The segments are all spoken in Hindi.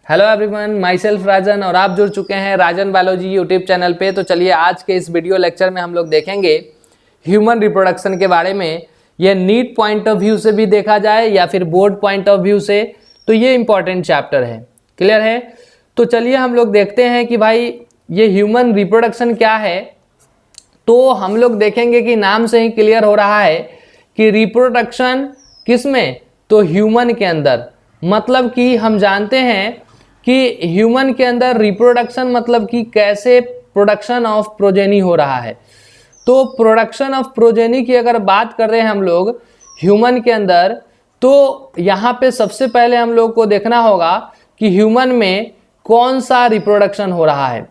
हेलो एवरीवन, माई सेल्फ राजन और आप जुड़ चुके हैं राजन बायोलॉजी यूट्यूब चैनल पे। तो चलिए आज के इस वीडियो लेक्चर में हम लोग देखेंगे ह्यूमन रिप्रोडक्शन के बारे में। ये नीट पॉइंट ऑफ व्यू से भी देखा जाए या फिर बोर्ड पॉइंट ऑफ व्यू से, तो ये इंपॉर्टेंट चैप्टर है। क्लियर है? तो चलिए हम लोग देखते हैं कि भाई ये ह्यूमन रिप्रोडक्शन क्या है। तो हम लोग देखेंगे कि नाम से ही क्लियर हो रहा है कि रिप्रोडक्शन किस में, तो ह्यूमन के अंदर। मतलब कि हम जानते हैं कि ह्यूमन के अंदर रिप्रोडक्शन मतलब कि कैसे प्रोडक्शन ऑफ प्रोजेनी हो रहा है। तो प्रोडक्शन ऑफ प्रोजेनी की अगर बात कर रहे हैं हम लोग ह्यूमन के अंदर, तो यहाँ पे सबसे पहले हम लोग को देखना होगा कि ह्यूमन में कौन सा रिप्रोडक्शन हो रहा है।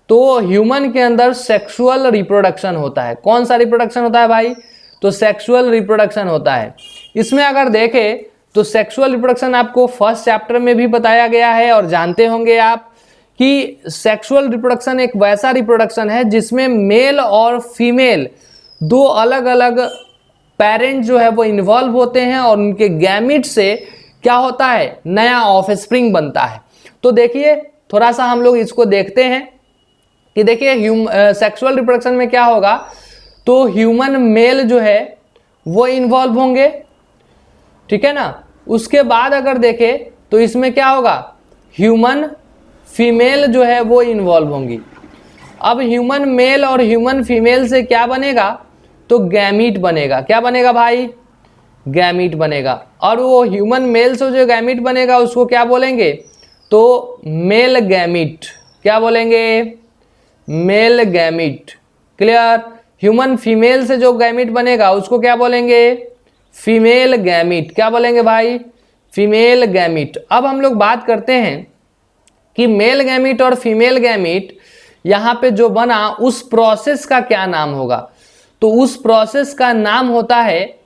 तो ह्यूमन के अंदर सेक्सुअल रिप्रोडक्शन होता है। कौन सा रिप्रोडक्शन होता है भाई? तो सेक्सुअल रिप्रोडक्शन होता है। इसमें अगर देखें तो सेक्सुअल रिप्रोडक्शन आपको फर्स्ट चैप्टर में भी बताया गया है और जानते होंगे आप कि सेक्सुअल रिप्रोडक्शन एक वैसा रिप्रोडक्शन है जिसमें मेल और फीमेल दो अलग अलग पेरेंट जो है वो इन्वॉल्व होते हैं और उनके गैमिट से क्या होता है, नया ऑफस्प्रिंग बनता है। तो देखिए थोड़ा सा हम लोग इसको देखते हैं कि देखिए सेक्सुअल रिप्रोडक्शन में क्या होगा। तो ह्यूमन मेल जो है वो इन्वॉल्व होंगे, ठीक है ना। उसके बाद अगर देखें तो इसमें क्या होगा, ह्यूमन फीमेल जो है वो इन्वॉल्व होंगी। अब ह्यूमन मेल और ह्यूमन फीमेल से क्या बनेगा, तो गैमीट बनेगा। क्या बनेगा भाई? गैमीट बनेगा। और वो ह्यूमन मेल से जो गैमीट बनेगा उसको क्या बोलेंगे, तो मेल गैमीट। क्या बोलेंगे? Male gamete. Clear? Human female से जो गैमीट बनेगा उसको क्या बोलेंगे? Female gamete. क्या बोलेंगे भाई? Female gamete. अब हम लोग बात करते हैं कि मेल गैमीट और फीमेल गैमीट यहाँ पे जो बना उस प्रोसेस का क्या नाम होगा। तो उस प्रोसेस का नाम होता है,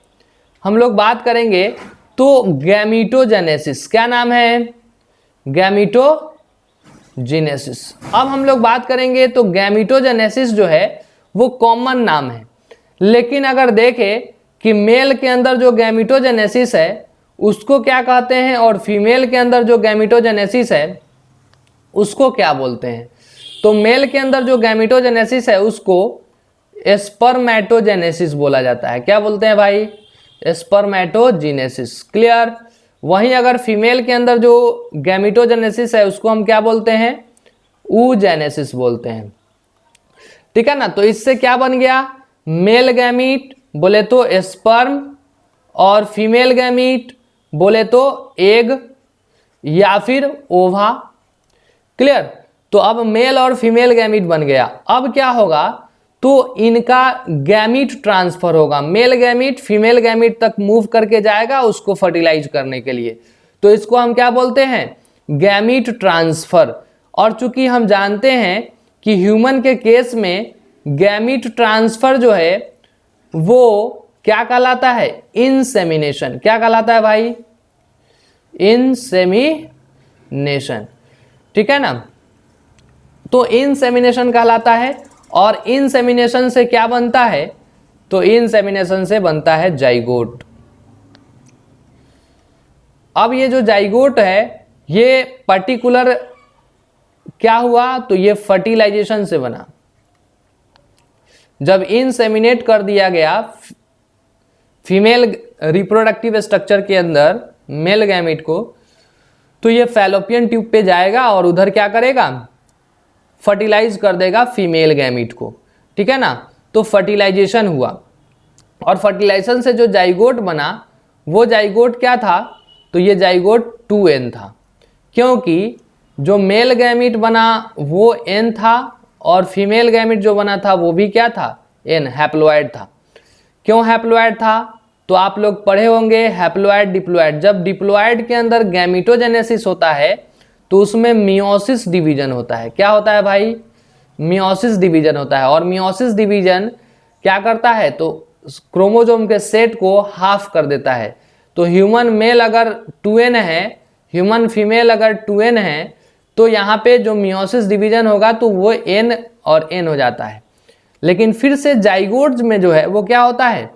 हम लोग बात करेंगे तो गैमीटोजेनेसिस। क्या नाम है? गैमीटोजेनेसिस। अब हम लोग बात करेंगे तो गैमीटोजेनेसिस जो है वो कॉमन नाम है, लेकिन अगर देखें कि मेल के अंदर जो गैमीटोजेनेसिस है उसको क्या कहते हैं और फीमेल के अंदर जो गैमीटोजेनेसिस है उसको क्या बोलते हैं। तो मेल के अंदर जो गैमीटोजेनेसिस है उसको स्पर्मेटोजेनेसिस बोला जाता है। क्या बोलते हैं भाई? स्पर्मेटोजेनेसिस। क्लियर? वहीं अगर फीमेल के अंदर जो गैमीटोजेनेसिस है उसको हम क्या बोलते हैं? ऊजेनेसिस बोलते हैं। ठीक है ना। तो इससे क्या बन गया, मेल गैमीट बोले तो स्पर्म और फीमेल गैमीट बोले तो एग या फिर ओवा। क्लियर? तो अब मेल और फीमेल गैमीट बन गया। अब क्या होगा, तो इनका गैमीट ट्रांसफर होगा। मेल गैमीट फीमेल गैमीट तक मूव करके जाएगा उसको फर्टिलाइज करने के लिए। तो इसको हम क्या बोलते हैं? Gamete transfer. और चूंकि हम जानते हैं कि ह्यूमन के केस में गैमीट ट्रांसफर जो है वो क्या कहलाता है? इंसेमिनेशन। क्या कहलाता है भाई? इंसेमिनेशन। ठीक है ना। तो इंसेमिनेशन कहलाता है। और इंसेमिनेशन से क्या बनता है, तो इंसेमिनेशन से बनता है जाइगोट। अब ये जो जाइगोट है ये पर्टिकुलर क्या हुआ, तो ये फर्टिलाइजेशन से बना। जब इंसेमिनेट कर दिया गया फीमेल रिप्रोडक्टिव स्ट्रक्चर के अंदर मेल गैमीट को, तो ये फैलोपियन ट्यूब पे जाएगा और उधर क्या करेगा, फर्टिलाइज कर देगा फीमेल गैमीट को। ठीक है ना। तो फर्टिलाइजेशन हुआ और फर्टिलाइजेशन से जो जाइगोट बना वो जाइगोट क्या था, तो ये जाइगोट 2n था, क्योंकि जो मेल गैमीट बना वो n था और फीमेल गैमीट जो बना था वो भी क्या था, n, हैप्लॉइड था। क्यों हैप्लॉइड था, तो आप लोग पढ़े होंगे हैप्लॉइड डिप्लॉइड। जब डिप्लॉइड के अंदर गैमीटोजेनेसिस होता है तो उसमें मियोसिस डिवीजन होता है। क्या होता है भाई? मियोसिस डिवीजन होता है। और मियोसिस डिवीजन क्या करता है, तो क्रोमोसोम के सेट को हाफ कर देता है। तो ह्यूमन मेल अगर 2n है, ह्यूमन फीमेल अगर 2n है, तो यहाँ पे जो मियोसिस डिवीजन होगा तो वो n और n हो जाता है। लेकिन फिर से जाइगोट में जो है वो क्या होता है,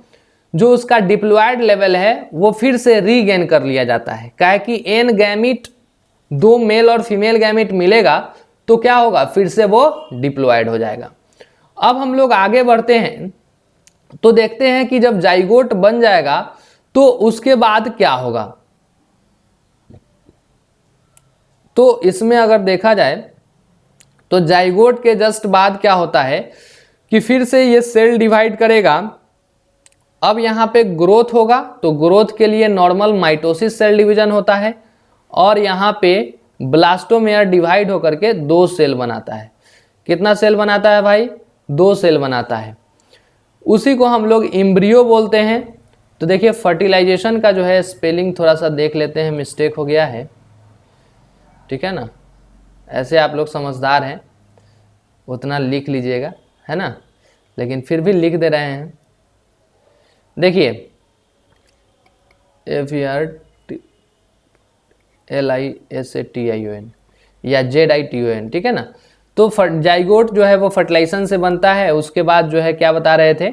जो उसका डिप्लॉइड लेवल है वो फिर से रीगेन कर लिया जाता है। काहे कि n गैमीट दो मेल और फीमेल गैमेट मिलेगा तो क्या होगा, फिर से वो डिप्लॉयड हो जाएगा। अब हम लोग आगे बढ़ते हैं तो देखते हैं कि जब जाइगोट बन जाएगा तो उसके बाद क्या होगा। तो इसमें अगर देखा जाए तो जाइगोट के जस्ट बाद क्या होता है कि फिर से ये सेल डिवाइड करेगा। अब यहाँ पे ग्रोथ होगा तो ग्रोथ के लिए नॉर्मल माइटोसिस सेल डिवीजन होता है और यहाँ पे ब्लास्टोमेयर डिवाइड होकर के 2 सेल बनाता है। कितना सेल बनाता है भाई, 2 सेल बनाता है। उसी को हम लोग एम्ब्रियो बोलते हैं। तो देखिए फर्टिलाइजेशन का जो है स्पेलिंग थोड़ा सा देख लेते हैं, मिस्टेक हो गया है, ठीक है ना। ऐसे आप लोग समझदार हैं, उतना लिख लीजिएगा, है ना, लेकिन फिर भी लिख दे रहे हैं। देखिए FERTILISATION या ZITON, ठीक है ना। तो जाइगोट जो है वो फर्टिलाइजेशन से बनता है। उसके बाद जो है क्या बता रहे थे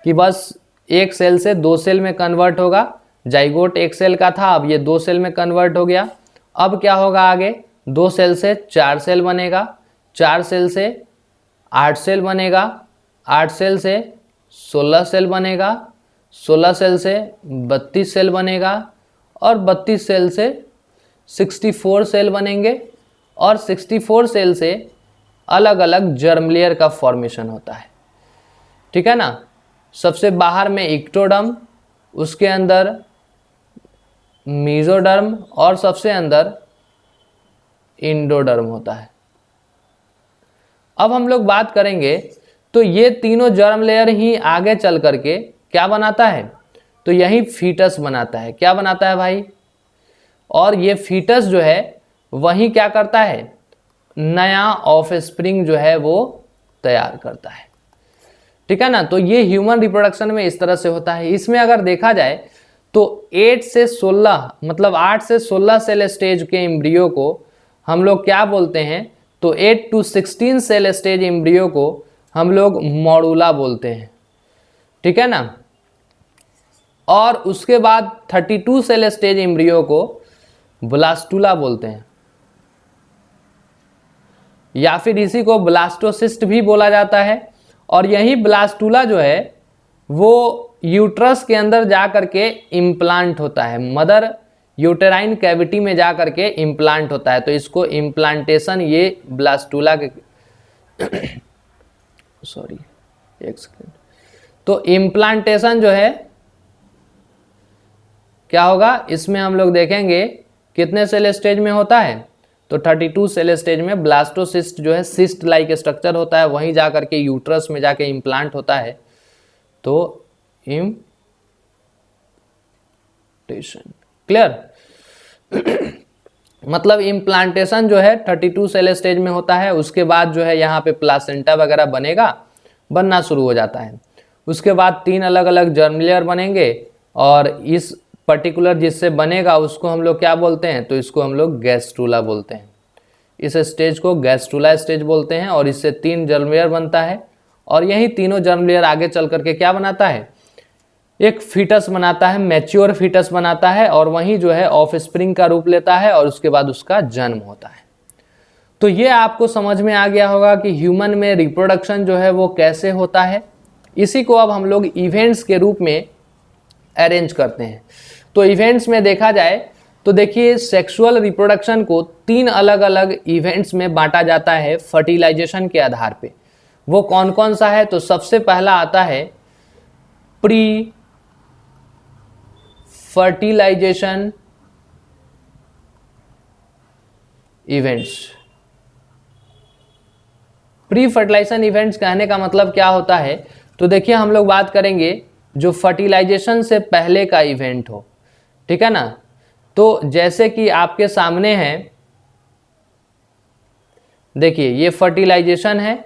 कि बस एक सेल से 2 सेल में कन्वर्ट होगा। जाइगोट 1 सेल का था, अब ये 2 सेल में कन्वर्ट हो गया। अब क्या होगा आगे, 2 सेल से 4 सेल बनेगा, 4 सेल से 8 सेल बनेगा, 8 सेल से 16 सेल बनेगा, 16 सेल से 32 सेल बनेगा और 32 सेल से 64 सेल बनेंगे और 64 सेल से अलग अलग जर्म लेयर का फॉर्मेशन होता है, ठीक है ना। सबसे बाहर में इक्टोडर्म, उसके अंदर मेसोडर्म और सबसे अंदर इंडोडर्म होता है। अब हम लोग बात करेंगे तो ये तीनों जर्म लेयर ही आगे चल करके क्या बनाता है, तो यही फीटस बनाता है। क्या बनाता है भाई, और ये फीटस जो है वही क्या करता है, नया ऑफस्प्रिंग जो है वो तैयार करता है, ठीक है ना। तो ये ह्यूमन रिप्रोडक्शन में इस तरह से होता है। इसमें अगर देखा जाए तो 8 से 16 मतलब 8 से 16 सेल स्टेज के एम्ब्रियो को हम लोग क्या बोलते हैं, तो 8 to 16 सेल स्टेज एम्ब्रियो को हम लोग मॉडुला बोलते हैं, ठीक है ना। और उसके बाद 32 सेल स्टेज एम्ब्रियो को ब्लास्टुला बोलते हैं, या फिर इसी को ब्लास्टोसिस्ट भी बोला जाता है। और यही ब्लास्टुला जो है वो यूट्रस के अंदर जा करके इम्प्लांट होता है, मदर यूटेराइन कैविटी में जा करके इम्प्लांट होता है। तो इसको इम्प्लांटेशन, ये ब्लास्टुला के सॉरी एक सेकेंड, तो इम्प्लांटेशन जो है क्या होगा, इसमें हम लोग देखेंगे कितने सेल स्टेज में होता है, तो 32 सेल स्टेज में। ब्लास्टोसिस्ट जो है सिस्ट लाइक स्ट्रक्चर होता है, वहीं जा करके यूट्रस में जाके इम्प्लांट होता है। तो इम्प्लांटेशन क्लियर मतलब इम्प्लांटेशन जो है 32 सेल स्टेज में होता है। उसके बाद जो है यहाँ पे प्लासेंटा वगैरह बनना शुरू हो जाता है। उसके बाद 3 अलग अलग जर्म लेयर बनेंगे और इस पर्टिकुलर जिससे बनेगा उसको हम लोग क्या बोलते हैं, तो इसको हम लोग गैस्ट्रुला बोलते हैं। इस स्टेज को गैस्ट्रुला स्टेज बोलते हैं और इससे 3 जर्म लेयर बनता है। और यही तीनों जर्म लेयर आगे चल करके क्या बनाता है, एक फीटस बनाता है, मैच्योर फीटस बनाता है और वहीं जो है ऑफस्प्रिंग का रूप लेता है और उसके बाद उसका जन्म होता है। तो ये आपको समझ में आ गया होगा कि ह्यूमन में रिप्रोडक्शन जो है वो कैसे होता है। इसी को अब हम लोग इवेंट्स के रूप में अरेंज करते हैं। तो इवेंट्स में देखा जाए तो देखिए सेक्सुअल रिप्रोडक्शन को 3 अलग अलग इवेंट्स में बांटा जाता है फर्टिलाइजेशन के आधार पे। वो कौन कौन सा है, तो सबसे पहला आता है pre fertilisation events. Pre fertilisation events कहने का मतलब क्या होता है, तो देखिए हम लोग बात करेंगे जो फर्टिलाइजेशन से पहले का इवेंट हो, ठीक है ना। तो जैसे कि आपके सामने है, देखिए ये फर्टिलाइजेशन है।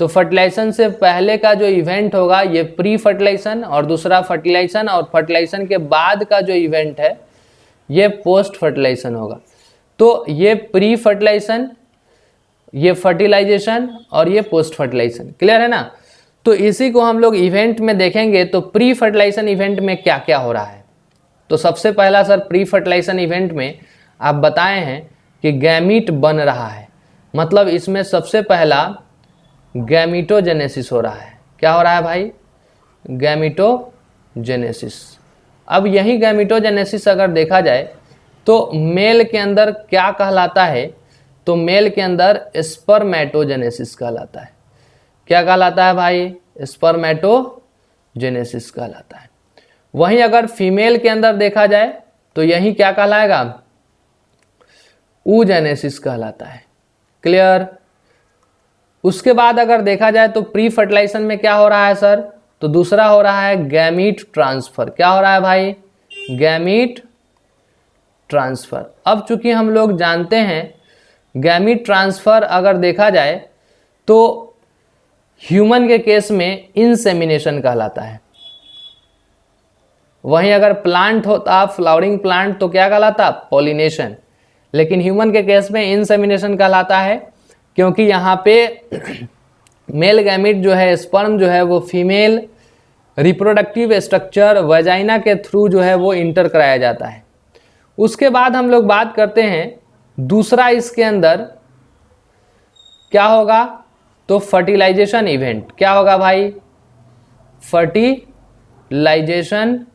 तो फर्टिलाइजेशन से पहले का जो इवेंट होगा ये प्री फर्टिलाइजेशन, और दूसरा फर्टिलाइजेशन, और फर्टिलाइजेशन के बाद का जो इवेंट है ये पोस्ट फर्टिलाइजेशन होगा। तो ये प्री फर्टिलाइजेशन, ये फर्टिलाइजेशन और ये पोस्ट फर्टिलाइजेशन, क्लियर है ना। तो इसी को हम लोग इवेंट में देखेंगे। तो प्री फर्टिलाइजेशन इवेंट में क्या क्या हो रहा है, तो सबसे पहला सर प्री फर्टिलाइजेशन इवेंट में आप बताए हैं कि गैमीट बन रहा है, मतलब इसमें सबसे पहला गैमीटोजेनेसिस हो रहा है। क्या हो रहा है भाई? गैमीटोजेनेसिस। अब यही गैमीटोजेनेसिस अगर देखा जाए तो मेल के अंदर क्या कहलाता है? तो मेल के अंदर स्पर्मेटोजेनेसिस कहलाता है। क्या कहलाता है भाई? स्पर्मेटोजेनेसिस कहलाता है। वहीं अगर फीमेल के अंदर देखा जाए तो यही क्या कहलाएगा? oogenesis कहलाता है। क्लियर? उसके बाद अगर देखा जाए तो प्री फर्टिलाइजेशन में क्या हो रहा है सर? तो दूसरा हो रहा है गैमीट ट्रांसफर। क्या हो रहा है भाई? Gamete transfer. अब चूंकि हम लोग जानते हैं गैमीट ट्रांसफर अगर देखा जाए तो ह्यूमन के केस में इंसेमिनेशन कहलाता है। वहीं अगर प्लांट होता, फ्लावरिंग प्लांट, तो क्या कहलाता? पॉलिनेशन। लेकिन ह्यूमन के केस में इंसेमिनेशन कहलाता है, क्योंकि यहाँ पे मेल गैमीट जो है, स्पर्म जो है वो फीमेल रिप्रोडक्टिव स्ट्रक्चर वजाइना के थ्रू जो है वो इंटर कराया जाता है। उसके बाद हम लोग बात करते हैं दूसरा इसके अंदर क्या होगा? तो फर्टिलाइजेशन इवेंट। क्या होगा भाई? Fertilisation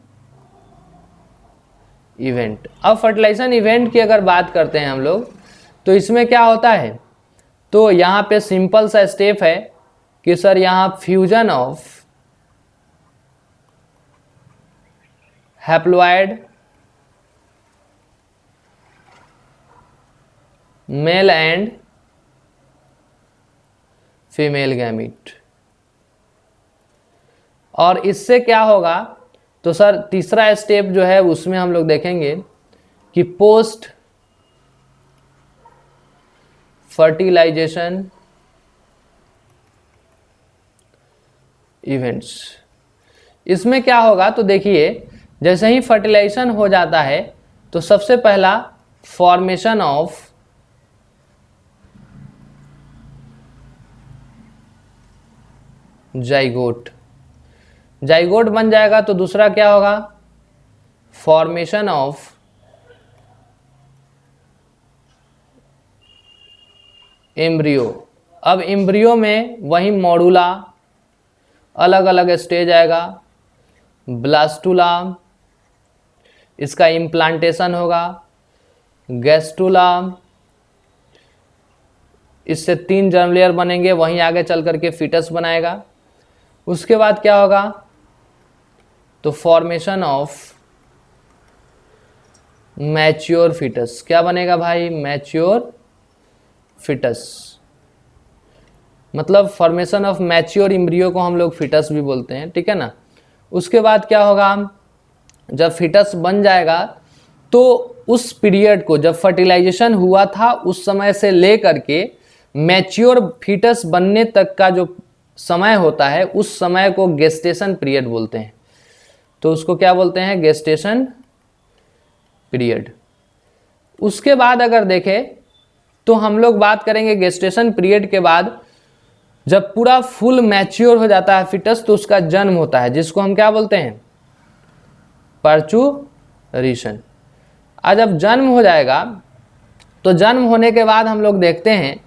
event. अब फर्टिलाइजेशन इवेंट की अगर बात करते हैं हम लोग तो इसमें क्या होता है? तो यहाँ पे सिंपल सा स्टेप है कि सर यहाँ fusion of haploid male and female gamete. और इससे क्या होगा? तो सर तीसरा स्टेप जो है उसमें हम लोग देखेंगे कि पोस्ट फर्टिलाइजेशन इवेंट्स। इसमें क्या होगा? तो देखिए जैसे ही फर्टिलाइजेशन हो जाता है तो सबसे पहला फॉर्मेशन ऑफ जाइगोट। जाइगोट बन जाएगा। तो दूसरा क्या होगा? Formation of embryo. अब एम्ब्रियो में वही मॉडुला, अलग अलग स्टेज आएगा, ब्लास्टुला, इसका इम्प्लांटेशन होगा, गैस्टुला, इससे 3 जर्म लेयर बनेंगे, वहीं आगे चल करके फीटस बनाएगा। उसके बाद क्या होगा? तो फॉर्मेशन ऑफ मैच्योर फीटस। क्या बनेगा भाई? Mature foetus. मतलब फॉर्मेशन ऑफ मैच्योर एम्ब्रियो को हम लोग फीटस भी बोलते हैं, ठीक है ना। उसके बाद क्या होगा? जब फीटस बन जाएगा तो उस पीरियड को, जब फर्टिलाइजेशन हुआ था उस समय से ले करके मैच्योर फीटस बनने तक का जो समय होता है उस समय को गेस्टेशन पीरियड बोलते हैं। तो उसको क्या बोलते हैं? Gestation period. उसके बाद अगर देखें तो हम लोग बात करेंगे गेस्टेशन पीरियड के बाद जब पूरा फुल मैच्योर हो जाता है फीटस तो उसका जन्म होता है, जिसको हम क्या बोलते हैं? पर्चुरेशन। आज जब जन्म हो जाएगा तो जन्म होने के बाद हम लोग देखते हैं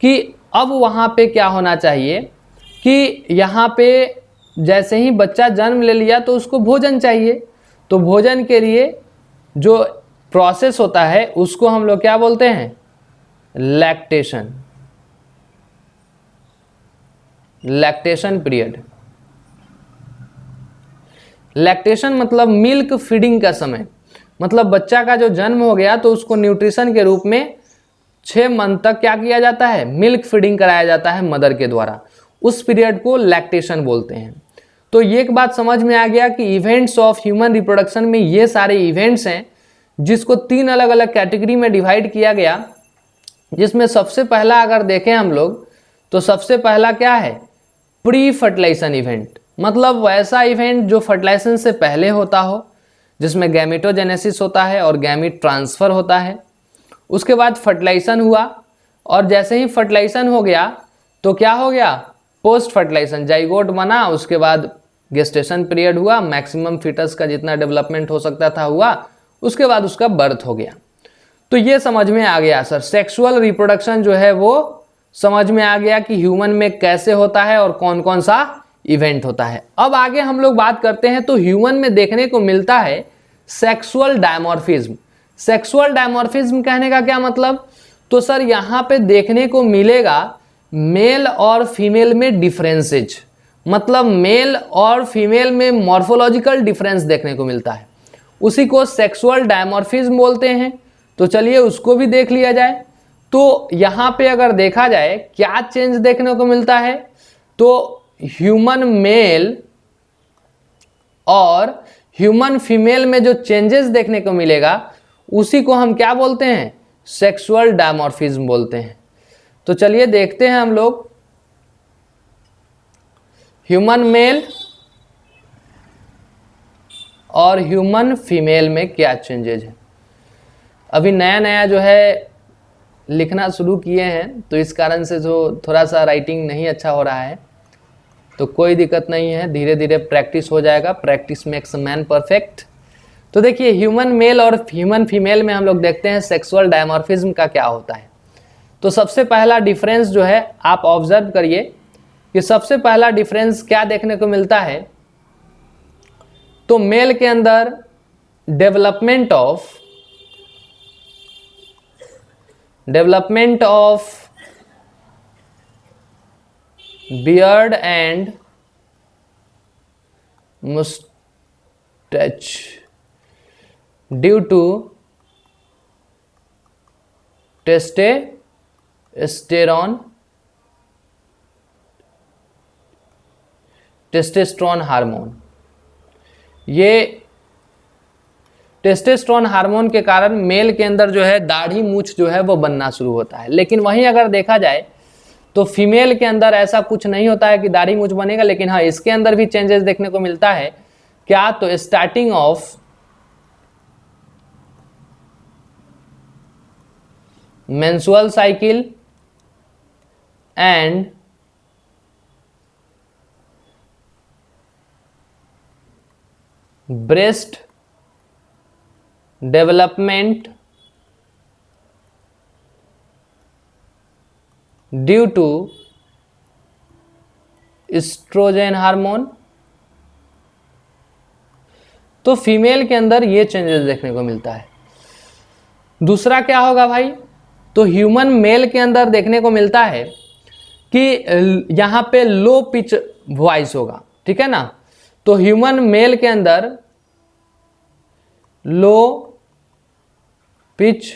कि अब वहाँ पे क्या होना चाहिए कि यहाँ पे जैसे ही बच्चा जन्म ले लिया तो उसको भोजन चाहिए। तो भोजन के लिए जो प्रोसेस होता है उसको हम लोग क्या बोलते हैं? लैक्टेशन। Lactation period. लैक्टेशन मतलब मिल्क फीडिंग का समय। मतलब बच्चा का जो जन्म हो गया तो उसको न्यूट्रिशन के रूप में 6 मंथ तक क्या किया जाता है? मिल्क फीडिंग कराया जाता है मदर के द्वारा। उस पीरियड को लैक्टेशन बोलते हैं। तो ये एक बात समझ में आ गया कि इवेंट्स ऑफ ह्यूमन रिप्रोडक्शन में ये सारे इवेंट्स हैं जिसको 3 अलग अलग कैटेगरी में डिवाइड किया गया, जिसमें सबसे पहला अगर देखें हम लोग तो सबसे पहला क्या है? Pre fertilisation event. मतलब वैसा इवेंट जो फर्टिलाइजेशन से पहले होता हो, जिसमें गैमेटोजेनेसिस होता है और गैमीट ट्रांसफर होता है। उसके बाद फर्टिलाइजेशन हुआ और जैसे ही फर्टिलाइजेशन हो गया तो क्या हो गया? पोस्ट फर्टिलाइजेशन, जाइगोट बना, उसके बाद गेस्टेशन पीरियड हुआ, मैक्सिमम फीटस का जितना डेवलपमेंट हो सकता था हुआ, उसके बाद उसका बर्थ हो गया। तो ये समझ में आ गया सर, सेक्सुअल रिप्रोडक्शन जो है वो समझ में आ गया कि ह्यूमन में कैसे होता है और कौन कौन सा इवेंट होता है। अब आगे हम लोग बात करते हैं, तो ह्यूमन में देखने को मिलता है सेक्सुअल डायमॉर्फिज्म। सेक्सुअल डायमॉर्फिज्म कहने का क्या मतलब, तो सर यहाँ पे देखने को मिलेगा मेल और फीमेल में डिफरेंसेज, मतलब मेल और फीमेल में मॉर्फोलॉजिकल डिफरेंस देखने को मिलता है, उसी को सेक्सुअल डायमॉर्फिज्म बोलते हैं। तो चलिए उसको भी देख लिया जाए। तो यहाँ पे अगर देखा जाए क्या चेंज देखने को मिलता है, तो ह्यूमन मेल और ह्यूमन फीमेल में जो चेंजेस देखने को मिलेगा उसी को हम क्या बोलते हैं, सेक्सुअल डायमॉर्फिज्म बोलते हैं। तो चलिए देखते हैं हम लोग ह्यूमन मेल और ह्यूमन फीमेल में क्या चेंजेस है। अभी नया नया जो है लिखना शुरू किए हैं, तो इस कारण से जो थोड़ा सा राइटिंग नहीं अच्छा हो रहा है, तो कोई दिक्कत नहीं है, धीरे धीरे प्रैक्टिस हो जाएगा, प्रैक्टिस मेक्स मैन परफेक्ट। तो देखिए ह्यूमन मेल और ह्यूमन फीमेल में हम लोग देखते हैं सेक्सुअल डायमॉर्फिज्म का क्या होता है। तो सबसे पहला डिफरेंस जो है आप ऑब्जर्व करिए कि सबसे पहला डिफरेंस क्या देखने को मिलता है, तो मेल के अंदर development of beard and moustache due to testosterone hormone. ये टेस्टोस्टेरोन हार्मोन के कारण मेल के अंदर जो है दाढ़ी मूछ जो है वो बनना शुरू होता है। लेकिन वहीं अगर देखा जाए तो फीमेल के अंदर ऐसा कुछ नहीं होता है कि दाढ़ी मूछ बनेगा, लेकिन हाँ इसके अंदर भी चेंजेस देखने को मिलता है। क्या, तो starting of menstrual cycle and breast development due to oestrogen hormone. तो फीमेल के अंदर ये चेंजेस देखने को मिलता है। दूसरा क्या होगा भाई, तो ह्यूमन मेल के अंदर देखने को मिलता है कि यहां पे लो पिच वॉइस होगा, ठीक है ना। तो ह्यूमन मेल के अंदर लो पिच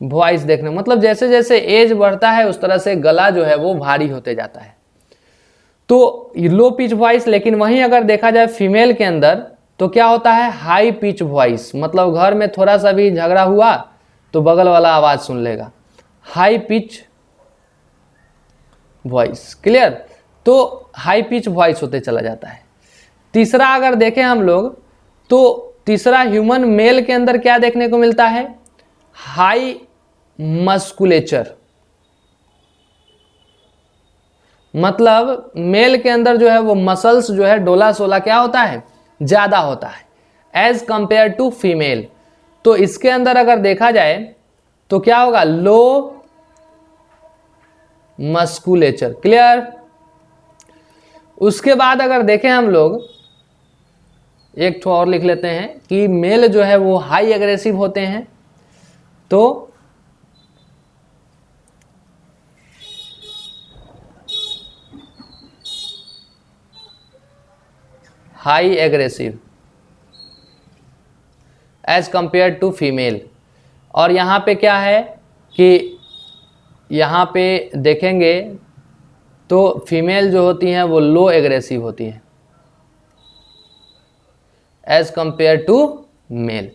वॉइस देखने, मतलब जैसे जैसे एज बढ़ता है उस तरह से गला जो है वो भारी होते जाता है, तो लो पिच वॉइस। लेकिन वहीं अगर देखा जाए फीमेल के अंदर तो क्या होता है, हाई पिच वॉइस, मतलब घर में थोड़ा सा भी झगड़ा हुआ तो बगल वाला आवाज सुन लेगा, हाई पिच वॉइस। क्लियर, तो हाई पिच वॉइस होते चला जाता है। तीसरा अगर देखें हम लोग, तो तीसरा ह्यूमन मेल के अंदर क्या देखने को मिलता है, हाई मस्कुलेचर, मतलब मेल के अंदर जो है वो मसल्स जो है डोला सोला क्या होता है, ज्यादा होता है एज कंपेयर टू फीमेल। तो इसके अंदर अगर देखा जाए तो क्या होगा, लो मस्कुलेचर। क्लियर। उसके बाद अगर देखें हम लोग, एक ठो और लिख लेते हैं कि मेल जो है वो हाई एग्रेसिव होते हैं, तो high aggressive as compare to female. और यहाँ पे क्या है कि यहाँ पे देखेंगे तो फीमेल जो होती हैं वो लो एग्रेसिव होती हैं एज कंपेयर टू मेल।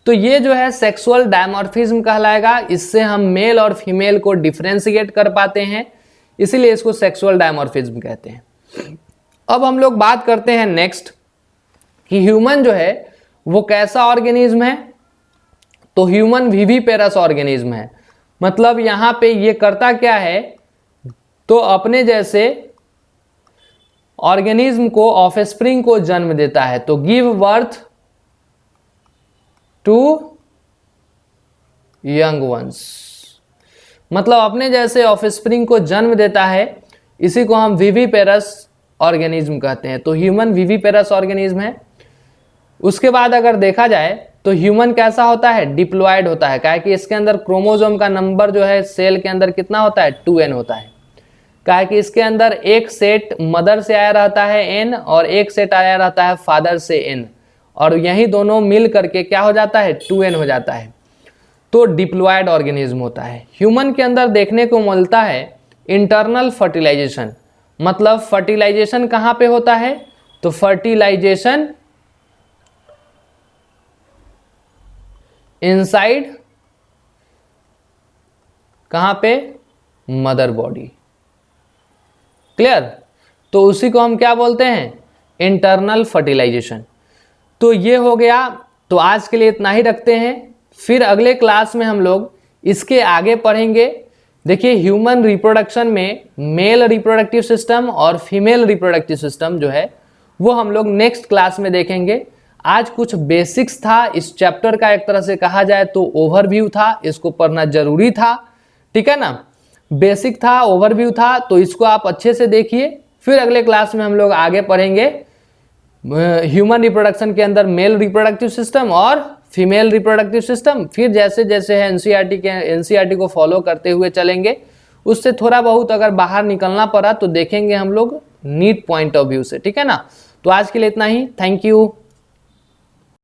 तो ये जो है सेक्सुअल डायमॉर्फिज्म कहलाएगा। इससे हम मेल और फीमेल को डिफरेंशिएट कर पाते हैं, इसीलिए इसको सेक्सुअल डायमॉर्फिज्म कहते हैं। अब हम लोग बात करते हैं नेक्स्ट कि ह्यूमन जो है वो कैसा ऑर्गेनिज्म है। तो ह्यूमन विविपेरस ऑर्गेनिज्म है, मतलब यहां पे ये करता क्या है, तो अपने जैसे ऑर्गेनिज्म को, ऑफस्प्रिंग को जन्म देता है। तो give birth to young ones, मतलब अपने जैसे ऑफस्प्रिंग को जन्म देता है, इसी को हम विविपेरस ऑर्गेनिज्म कहते हैं। तो ह्यूमन विविपेरस ऑर्गेनिज्म है। उसके बाद अगर देखा जाए तो ह्यूमन कैसा होता है, डिप्लॉयड होता है, काहे कि इसके अंदर क्रोमोसोम का नंबर जो है सेल के अंदर कितना होता है, 2n होता है। काहे कि इसके अंदर एक सेट मदर से आया रहता है n और एक सेट आया रहता है फादर से n, और यही दोनों मिल करके क्या हो जाता है, 2n हो जाता है। तो डिप्लॉयड ऑर्गेनिज्म होता है। ह्यूमन के अंदर देखने को मिलता है इंटरनल फर्टिलाइजेशन, मतलब फर्टिलाइजेशन कहाँ पे होता है, तो फर्टिलाइजेशन इनसाइड कहाँ पे, मदर बॉडी। क्लियर, तो उसी को हम क्या बोलते हैं, इंटरनल फर्टिलाइजेशन। तो ये हो गया। तो आज के लिए इतना ही रखते हैं, फिर अगले क्लास में हम लोग इसके आगे पढ़ेंगे। देखिए ह्यूमन रिप्रोडक्शन में मेल रिप्रोडक्टिव सिस्टम और फीमेल रिप्रोडक्टिव सिस्टम जो है वो हम लोग नेक्स्ट क्लास में देखेंगे। आज कुछ बेसिक्स था इस चैप्टर का, एक तरह से कहा जाए तो ओवरव्यू था, इसको पढ़ना जरूरी था, ठीक है ना। बेसिक था, ओवरव्यू था, तो इसको आप अच्छे से देखिए। फिर अगले क्लास में हम लोग आगे पढ़ेंगे ह्यूमन रिप्रोडक्शन के अंदर मेल रिप्रोडक्टिव सिस्टम और फीमेल रिप्रोडक्टिव सिस्टम। फिर जैसे जैसे है एनसीईआरटी को फॉलो करते हुए चलेंगे। उससे थोड़ा बहुत अगर बाहर निकलना पड़ा तो देखेंगे हम लोग नीट पॉइंट ऑफ व्यू से, ठीक है ना। तो आज के लिए इतना ही, थैंक यू।